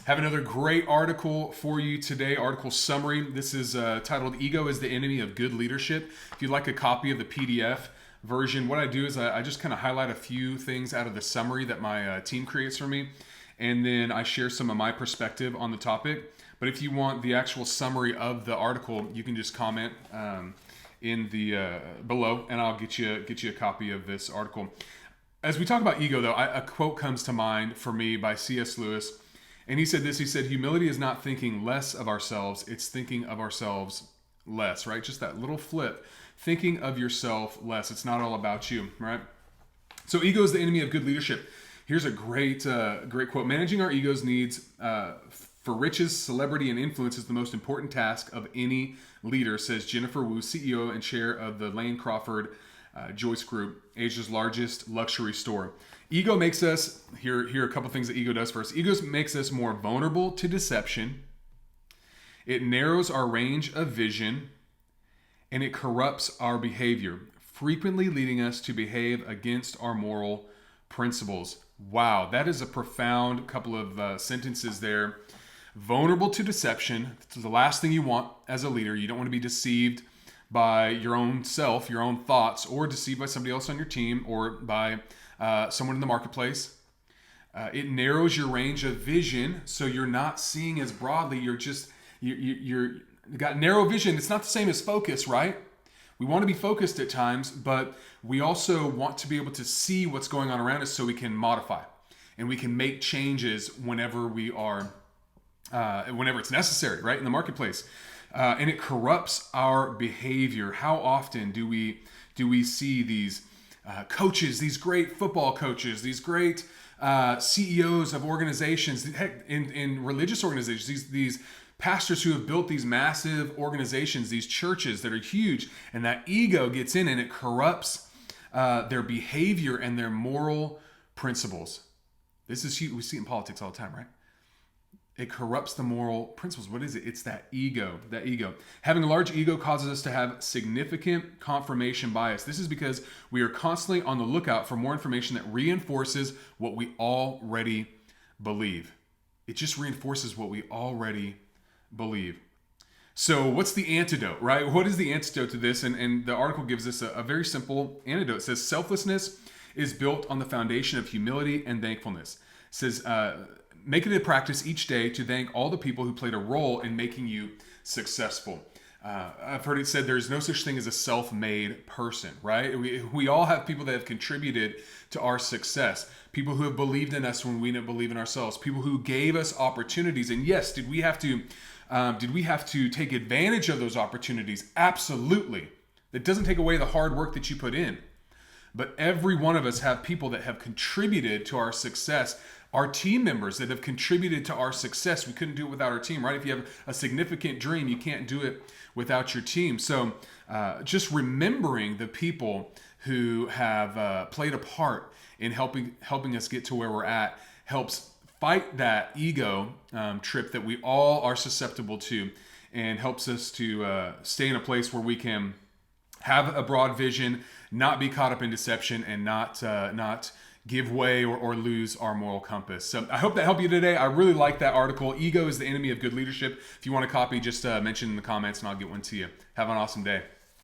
Have another great article for you today, article summary. This is titled Ego is the Enemy of Good Leadership. If you'd like a copy of the PDF version, what I do is I just kind of highlight a few things out of the summary that my team creates for me, and then I share some of my perspective on the topic. But if you want the actual summary of the article, you can just comment in the below, and I'll get you a copy of this article. As we talk about ego, though, a quote comes to mind for me by C.S. Lewis. And he said this, he said, humility is not thinking less of ourselves, it's thinking of ourselves less, right? Just that little flip, thinking of yourself less. It's not all about you, right? So ego is the enemy of good leadership. Here's a great quote. Managing our ego's needs for riches, celebrity, and influence is the most important task of any leader, says Jennifer Wu, CEO and chair of the Lane Crawford Joyce Group, Asia's largest luxury store. Ego makes us, here are a couple things that ego does for us. Ego makes us more vulnerable to deception. It narrows our range of vision, and it corrupts our behavior, frequently leading us to behave against our moral principles. Wow, that is a profound couple of sentences there. Vulnerable to deception. It's the last thing you want as a leader. You don't want to be deceived by your own self, your own thoughts, or deceived by somebody else on your team, or by someone in the marketplace. It narrows your range of vision, so you're not seeing as broadly. You're got narrow vision. It's not the same as focus, right? We want to be focused at times, but we also want to be able to see what's going on around us so we can modify and we can make changes whenever it's necessary, right? In the marketplace. And it corrupts our behavior. How often do we see these coaches, these great football coaches, these great CEOs of organizations, heck, in religious organizations, these pastors who have built these massive organizations, these churches that are huge, and that ego gets in and it corrupts their behavior and their moral principles. This is huge. We see it in politics all the time, right? It corrupts the moral principles. What is it? It's that ego. Having a large ego causes us to have significant confirmation bias. This is because we are constantly on the lookout for more information that reinforces what we already believe. It just reinforces what we already believe. So what's the antidote, right? What is the antidote to this? And the article gives us a very simple antidote. It says selflessness is built on the foundation of humility and thankfulness. It says, make it a practice each day to thank all the people who played a role in making you successful. I've heard it said there's no such thing as a self-made person, right? We all have people that have contributed to our success. People who have believed in us when we didn't believe in ourselves. People who gave us opportunities. And yes, did we have to take advantage of those opportunities? Absolutely. That doesn't take away the hard work that you put in. But every one of us have people that have contributed to our success. Our team members that have contributed to our success. We couldn't do it without our team, right? If you have a significant dream, you can't do it without your team. So just remembering the people who have played a part in helping us get to where we're at helps fight that ego trip that we all are susceptible to, and helps us to stay in a place where we can have a broad vision, not be caught up in deception, and not give way or lose our moral compass. So I hope that helped you today. I really like that article. Ego is the enemy of good leadership. If you want a copy, just mention in the comments and I'll get one to you. Have an awesome day.